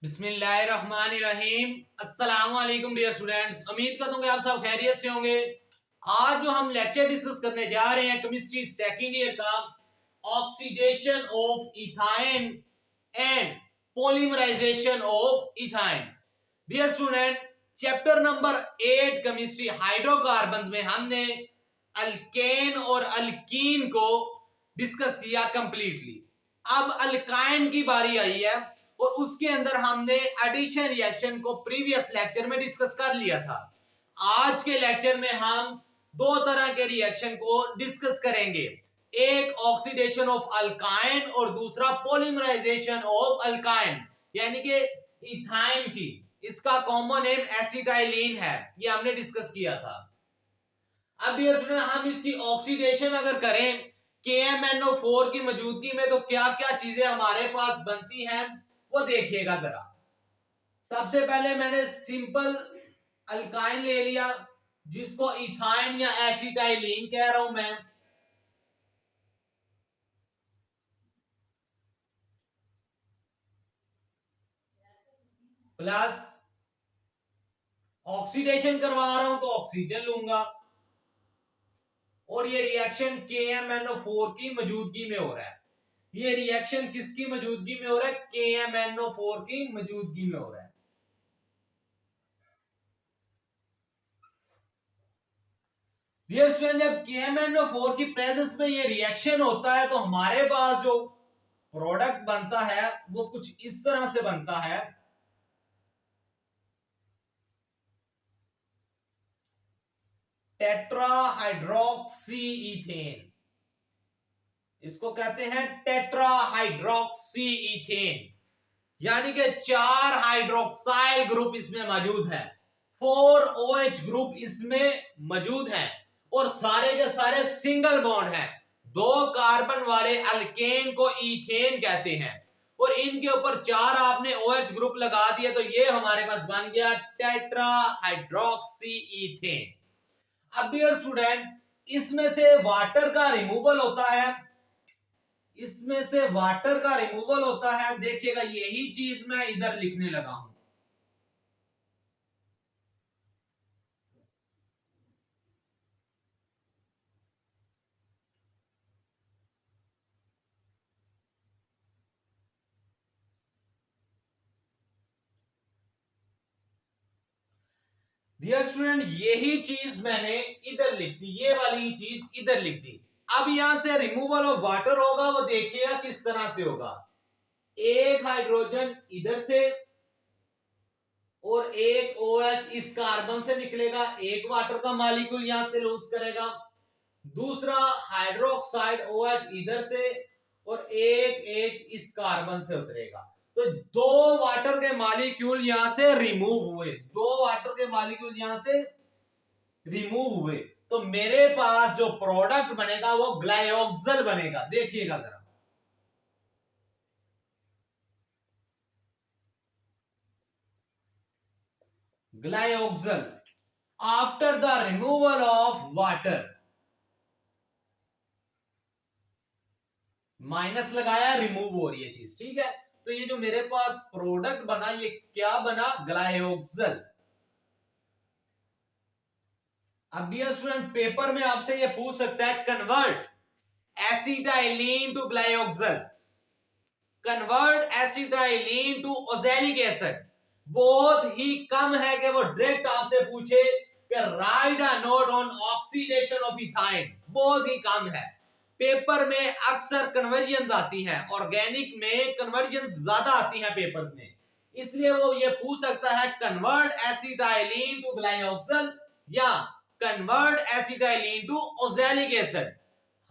बिस्मिल्लाहिर्रहमानिर्रहीम। अस्सलाम वालेकुम डियर स्टूडेंट्स, उम्मीद करता हूँ कि आप सब खैरियत से होंगे। आज जो हम लेक्चर डिस्कस करने जा रहे हैं केमिस्ट्री सेकंड ईयर का, oxidation of ethyne and polymerization of ethyne. Dear student, chapter number 8 chemistry hydrocarbons में हमने अल्केन और अल्कीन को डिस्कस किया कंप्लीटली। अब अल्काइन की बारी आई है और उसके अंदर हमने एडिशन रिएक्शन को प्रीवियस लेक्चर में डिस्कस कर लिया था। आज के लेक्चर में हम दो तरह के रिएक्शन को डिस्कस करेंगे, एक ऑक्सीडेशन ऑफ अल्काइन और दूसरा पॉलीमराइजेशन ऑफ अल्काइन यानी कि इथाइन की। इसका कॉमन नेम एसिटाइलिन है, ये हमने डिस्कस किया था। अब डियर स्टूडेंट, हम इसकी ऑक्सीडेशन अगर करें KMnO4 की मौजूदगी में तो क्या क्या चीजें हमारे पास बनती हैं वो देखिएगा जरा। सबसे पहले मैंने सिंपल अल्काइन ले लिया जिसको इथाइन या एसिटाइलिन कह रहा हूं मैं। प्लस ऑक्सीडेशन करवा रहा हूं तो ऑक्सीजन लूंगा और ये रिएक्शन KMnO4 की मौजूदगी में हो रहा है। ये रिएक्शन किसकी मौजूदगी में हो रहा है? KMnO4 की मौजूदगी में हो रहा है। डियर स्टूडेंट, जब KMnO4 की प्रेजेंस में ये रिएक्शन होता है तो हमारे पास जो प्रोडक्ट बनता है वो कुछ इस तरह से बनता है। टेट्राहाइड्रोक्सी इथेन, इसको कहते हैं टेट्राहाइड्रोक्सी इथेन, यानी कि 4 हाइड्रोक्साइल ग्रुप इसमें मौजूद है, 4 OH ग्रुप इसमें मौजूद हैं और सारे के सारे सिंगल बॉन्ड हैं। 2 कार्बन वाले अल्केन को इथेन कहते हैं और इनके ऊपर 4 आपने OH ग्रुप लगा दिया तो ये हमारे पास बन गया टेट्राहाइड्रोक्सी इथेन। अब डियर स्टूडेंट, इसमें से वाटर का रिमूवल होता है, इसमें से वाटर का रिमूवल होता है। देखिएगा यही चीज मैं इधर लिखने लगा हूं। डियर स्टूडेंट, यही चीज मैंने इधर लिख दी, ये वाली चीज इधर लिख दी। अब यहां से रिमूवल ऑफ वाटर होगा, वो देखिएगा किस तरह से होगा। एक हाइड्रोजन इधर से और एक OH इस कार्बन से निकलेगा, एक वाटर का मॉलिक्यूल यहां से लूज करेगा, दूसरा हाइड्रोक्साइड OH इधर से और एक H इस कार्बन से उतरेगा। तो 2 वाटर के मॉलिक्यूल यहां से रिमूव हुए, 2 वाटर के मॉलिक्यूल यहां से रिमूव हुए, तो मेरे पास जो प्रोडक्ट बनेगा वो ग्लाइऑक्सल बनेगा। देखिएगा जरा, glyoxal after the removal of water, minus लगाया, रिमूव हो रही है चीज, ठीक है। तो ये जो मेरे पास प्रोडक्ट बना ये क्या बना? ग्लाइऑक्सल। अब डियर स्टूडेंट, पेपर में आपसे ये पूछ सकता है convert acetylene to glyoxal, convert acetylene to oxalic acid. बहुत ही कम है कि वो डायरेक्ट आपसे पूछे कि right a note on oxidation of ethyne, बहुत ही कम है। पेपर में अक्सर कन्वर्जन आती हैं, ऑर्गेनिक में कन्वर्जन ज्यादा आती हैं पेपर में, इसलिए वो ये पूछ सकता है कन्वर्ट एसिटाइलिन टू ग्लाइऑक्सल या convert acetylene to oxalic acid.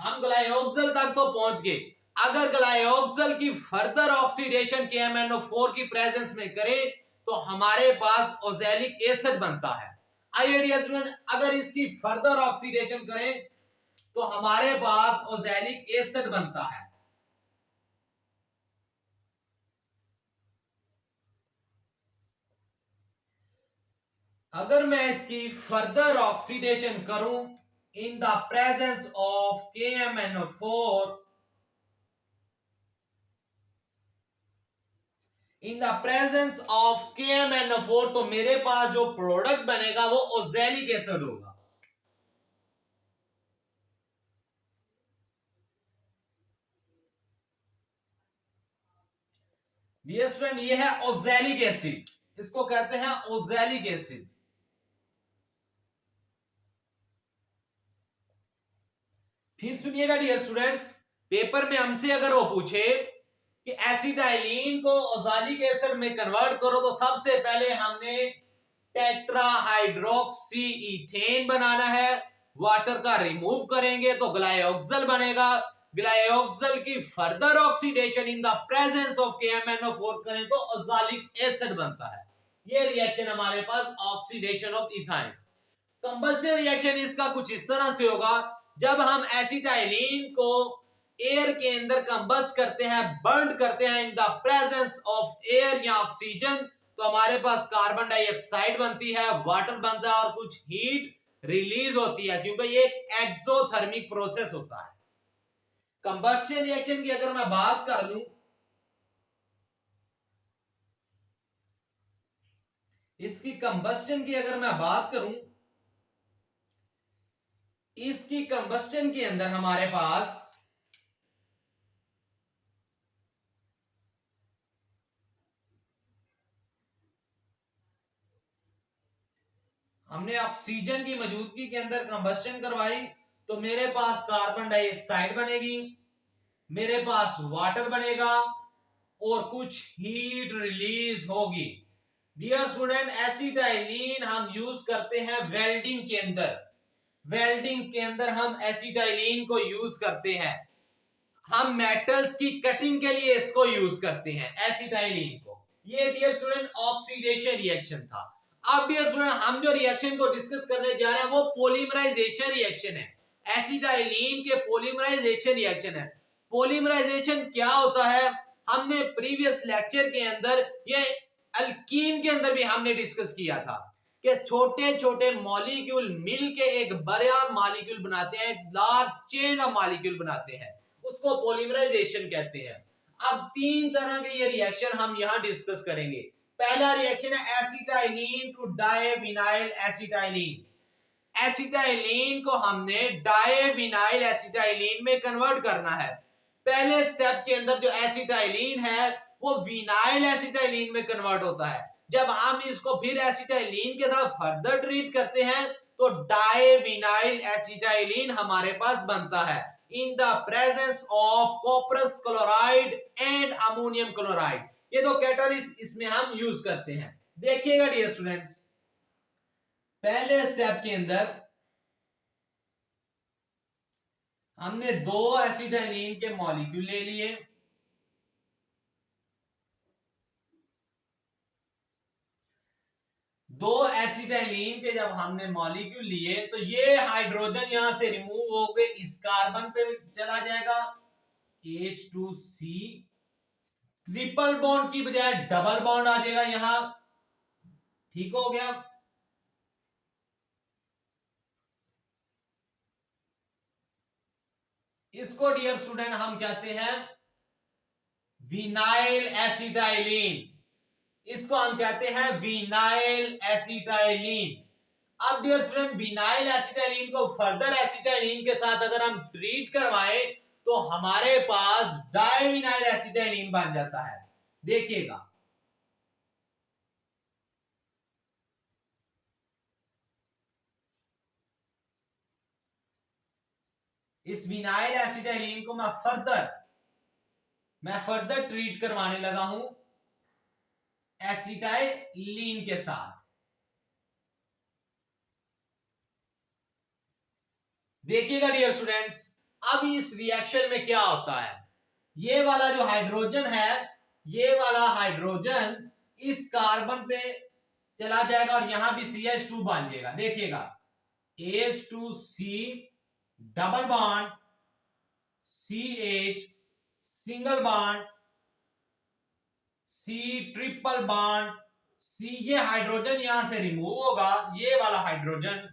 हम ग्लाइऑक्सल तक तो पहुंच गए, अगर ग्लाइऑक्सल की फर्दर ऑक्सीडेशन KMnO4 की प्रेजेंस में करें तो हमारे पास ओज़ैलिक एसिड बनता है। आइए डियर स्टूडेंट, अगर इसकी फर्दर ऑक्सीडेशन करें तो हमारे पास ओज़ैलिक एसिड बनता है। अगर मैं इसकी फर्दर ऑक्सीडेशन करूं इन the presence of KMnO4, in the presence of KMnO4, तो मेरे पास जो प्रोडक्ट बनेगा वो ओज़ैलिक एसिड होगा। डियर स्टूडेंट, ये है ओज़ैलिक एसिड, इसको कहते हैं ओज़ैलिक एसिड। फिर सुनिएगा डियर स्टूडेंट्स, पेपर में हमसे अगर वो पूछे कि एसिटाइलिन को ओज़ैलिक एसिड में कन्वर्ट करो, तो सबसे पहले हमने टेट्राहाइड्रोक्सी इथेन बनाना है, वाटर का रिमूव करेंगे तो ग्लाइऑक्सल बनेगा, ग्लाइऑक्सल की further oxidation in the presence of KMnO4 करें तो ओज़ैलिक एसिड बनता है। ये रिएक्शन हमारे पास oxidation of ethyne. Combustion reaction इसका कुछ इस तरह से होगा, जब हम एसिटाइलिन को एयर के अंदर कंबस्ट करते हैं, बर्न करते हैं इन द प्रेजेंस ऑफ एयर या ऑक्सीजन, तो हमारे पास कार्बन डाइऑक्साइड बनती है, वाटर बनता है और कुछ हीट रिलीज होती है, क्योंकि ये एक एक्सोथर्मिक प्रोसेस होता है। कंबस्शन रिएक्शन की अगर मैं बात कर लूं, इसकी कंबस्शन की अगर मैं बात करूं, इसकी कंबस्शन के अंदर हमारे पास हमने ऑक्सीजन की मौजूदगी के अंदर कंबस्शन करवाई, तो मेरे पास कार्बन डाइऑक्साइड बनेगी, मेरे पास वाटर बनेगा और कुछ हीट रिलीज होगी। डियर स्टूडेंट, एसिटाइलिन हम यूज करते हैं वेल्डिंग के अंदर, वेल्डिंग के अंदर हम एसिटाइलिन को यूज करते हैं, हम मेटल्स की कटिंग के लिए इसको यूज करते हैं एसिटाइलिन को। ये डियर स्टूडेंट ऑक्सीडेशन रिएक्शन था। अब डियर स्टूडेंट, हम जो रिएक्शन को डिस्कस करने जा रहे हैं वो पॉलीमराइजेशन रिएक्शन है, एसिटाइलिन के पॉलीमराइजेशन रिएक्शन है। पॉलीमराइजेशन क्या होता है, हमने प्रीवियस लेक्चर के अंदर ये अल्कीन के अंदर भी हमने डिस्कस किया था कि छोटे छोटे मॉलिक्यूल मिलके एक बड़ा मॉलिक्यूल बनाते हैं, लार्ज चेन ऑफ मॉलिक्यूल बनाते हैं, उसको पॉलीमराइजेशन कहते हैं। अब तीन तरह के ये रिएक्शन हम यहां डिस्कस करेंगे। पहला रिएक्शन है एसिटाइलिन टू डाइविनाइल एसिटाइलिन। एसिटाइलिन को हमने डाइविनाइल एसिटाइलिन में कन्वर्ट करना है। पहले स्टेप के अंदर जो एसिटाइलिन है वो विनाइल एसिटाइलिन में कन्वर्ट होता है। जब हम इसको फिर एसिटाइलिन के साथ फर्दर ट्रीट करते हैं तो डाइविनाइल एसिटाइलिन हमारे पास बनता है in the presence of cuprous chloride and ammonium chloride. ये दो कैटालिस्ट इसमें हम यूज करते हैं। देखिएगा डियर स्टूडेंट्स, पहले स्टेप के अंदर हमने दो एसिटाइलिन के मॉलिक्यूल ले लिए, दो एसिटाइलिन के जब हमने मॉलिक्यूल लिए तो ये हाइड्रोजन यहां से रिमूव हो गए, इस कार्बन पे चला जाएगा H2C, ट्रिपल बॉन्ड की बजाय डबल बॉन्ड आ जाएगा यहां, ठीक हो गया। इसको डियर स्टूडेंट हम कहते हैं विनाइल एसिटाइलिन, इसको हम कहते हैं विनाइल एसिटाइलिन। अब डियर स्टूडेंट, विनाइल एसिटाइलिन को फर्दर एसिटाइलिन के साथ अगर हम ट्रीट करवाएं तो हमारे पास डाइविनाइल एसिटाइलिन बन जाता है। देखिएगा, इस विनाइल एसिटाइलिन को मैं फर्दर ट्रीट करवाने लगा हूं एसिटाइलिन के साथ। देखिएगा डियर स्टूडेंट्स, अब इस रिएक्शन में क्या होता है, ये वाला जो हाइड्रोजन है, ये वाला हाइड्रोजन इस कार्बन पे चला जाएगा और यहां भी CH2 बन जाएगा। देखिएगा, H2C double bond, CH single bond, C triple bond, C। ये हाइड्रोजन यहां से रिमूव होगा, ये वाला हाइड्रोजन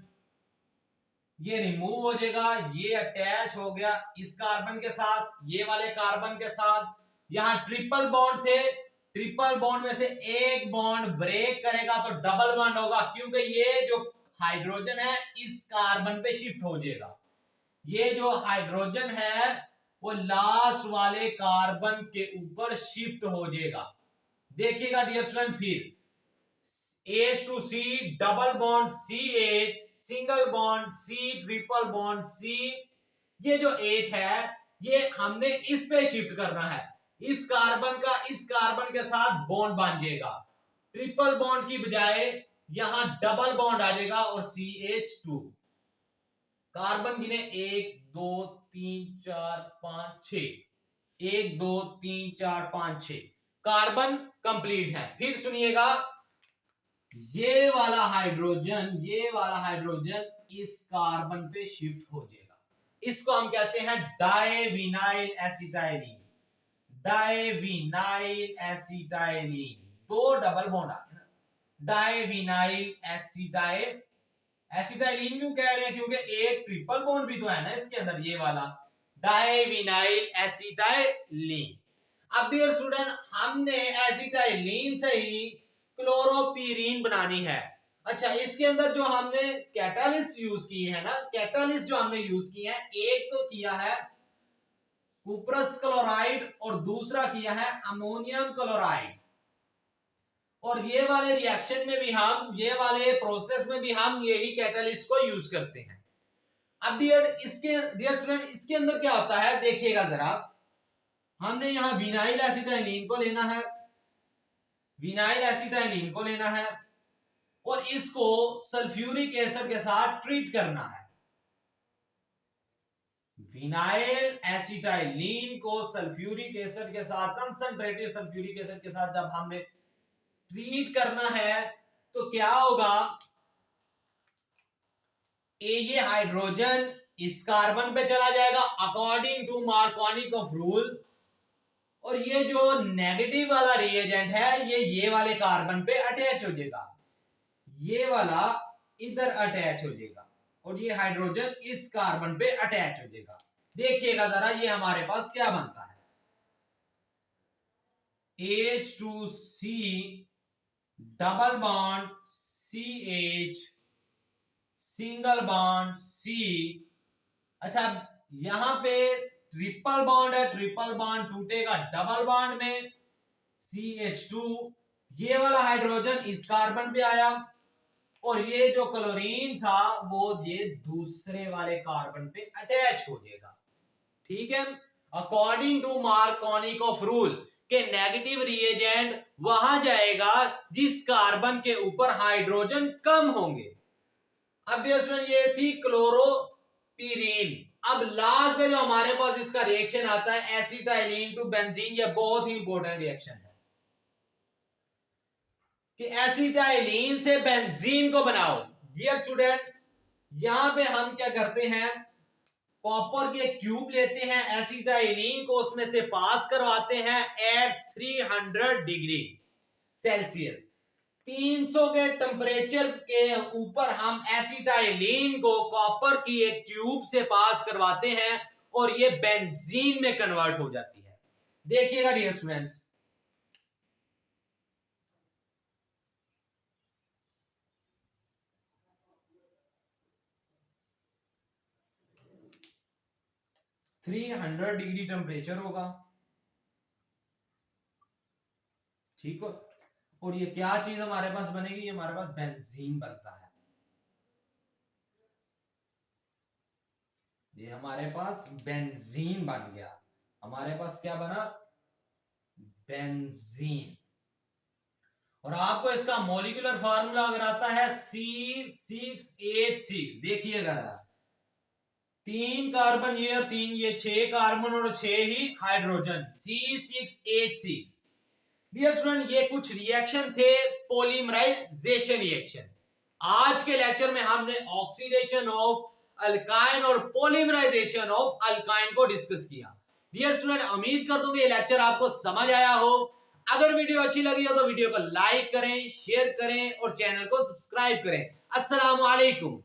ये रिमूव हो जाएगा, ये अटैच हो गया इस कार्बन के साथ, ये वाले कार्बन के साथ। यहां ट्रिपल बॉन्ड थे ट्रिपल बॉन्ड में से एक बॉन्ड ब्रेक करेगा तो डबल बॉन्ड होगा, क्योंकि ये जो हाइड्रोजन है इस कार्बन पे शिफ्ट हो जाएगा। ये जो हाइड्रोजन है वो लास्ट वाले कार्बन के ऊपर शिफ्ट हो जाएगा। देखिएगा डियर स्टूडेंट, फिर H to C double bond CH, single bond C, triple bond C। ये जो H है ये हमने इस पे शिफ्ट करना है, इस कार्बन का इस कार्बन के साथ बॉन्ड बांध जाएगा। ट्रिपल बॉन्ड की बजाय यहां डबल बॉन्ड आ जाएगा और CH2। कार्बन गिने 1 2 3 4 5 6, 1 2 3 4 5 6 कार्बन कंप्लीट है। फिर सुनिएगा, ये वाला हाइड्रोजन इस कार्बन पे शिफ्ट हो जाएगा। इसको हम कहते हैं डाइविनाइल एसिटाइलिन। डाइविनाइल एसिटाइलिन, दो डबल बॉन्ड आ गए ना, डाइविनाइल एसिटाइल। एसिटाइलिन क्यों कह रहे हैं, क्योंकि एक ट्रिपल बॉन्ड भी तो है ना इसके अंदर, ये वाला डाइविनाइल एसिटाइलिन। अब डियर स्टूडेंट, हमने एसिटाइलिन से ही क्लोरोपीरीन बनानी है। अच्छा, इसके अंदर जो हमने कैटालिस्ट यूज की है ना, कैटालिस्ट जो हमने यूज की है, एक तो किया है कुप्रस क्लोराइड और दूसरा किया है अमोनियम क्लोराइड। और ये वाले रिएक्शन में भी हम, ये वाले प्रोसेस में भी हम यही कैटालिस्ट को यूज करते हैं। अब डियर स्टूडेंट, इसके अंदर क्या होता है देखिएगा जरा। हमने यहां विनाइल एसिटाइलिन को लेना है, विनाइल एसिटाइलिन को लेना है और इसको सल्फ्यूरिक एसिड के साथ ट्रीट करना है। विनाइल एसिटाइलिन को सल्फ्यूरिक एसिड के साथ, कंसंट्रेटेड सल्फ्यूरिक एसिड के साथ जब हमने ट्रीट करना है तो क्या होगा, ये हाइड्रोजन इस कार्बन पे चला जाएगा अकॉर्डिंग टू मार्कोनिक रूल, और ये जो नेगेटिव वाला रिएजेंट है ये वाले कार्बन पे अटैच हो जाएगा, ये वाला इधर अटैच हो जाएगा और ये हाइड्रोजन इस कार्बन पे अटैच हो जाएगा। देखिएगा जरा ये हमारे पास क्या बनता है, H2C double bond CH, single bond C। अच्छा, यहां पे ट्रिपल बॉन्ड है, ट्रिपल बॉन्ड टूटेगा डबल बॉन्ड में CH2, ये वाला हाइड्रोजन इस कार्बन पे आया और ये जो क्लोरीन था वो ये दूसरे वाले कार्बन पे अटैच हो जाएगा। ठीक है, according to Markovnikov rule के नेगेटिव रिएजेंट वहां जाएगा जिस कार्बन के ऊपर हाइड्रोजन कम होंगे। अब ये थी क्लोरोपीरीन। अब लास्ट में जो हमारे पास इसका रिएक्शन आता है एसिटाइलिन टू बेंजीन, ये बहुत ही इंपॉर्टेंट रिएक्शन है कि एसिटाइलिन से बेंजीन को बनाओ। डियर स्टूडेंट, यहां पे हम क्या करते हैं, कॉपर की एक ट्यूब लेते हैं, एसिटाइलिन को उसमें से पास करवाते हैं एट 300 डिग्री सेल्सियस, 300 के टेम्परेचर के ऊपर हम एसिटाइलिन को कॉपर की एक ट्यूब से पास करवाते हैं और ये बेंजीन में कन्वर्ट हो जाती है। देखिएगा dear students, three 300 degree temperature होगा, ठीक हो, और ये क्या चीज हमारे पास बनेगी, ये हमारे पास बेंजीन बनता है। ये हमारे पास बेंजीन बन गया, हमारे पास क्या बना, बेंजीन। और आपको इसका मॉलिक्यूलर फार्मूला अगर आता है C6H6, देखिएगा 3 कार्बन ये और 3 ये, 6 कार्बन और 6 ही हाइड्रोजन, C6H6। डियर स्टूडेंट, ये कुछ रिएक्शन थे पॉलीमराइजेशन रिएक्शन। आज के लेक्चर में हमने ऑक्सीडेशन ऑफ अल्काइन और पॉलीमराइजेशन ऑफ अल्काइन को डिस्कस किया। डियर स्टूडेंट, उम्मीद कर दूंगा ये लेक्चर आपको समझ आया हो। अगर वीडियो अच्छी लगी हो तो वीडियो को लाइक करें, शेयर करें और चैनल को सब्सक्राइब करें। अस्सलाम वालेकुम।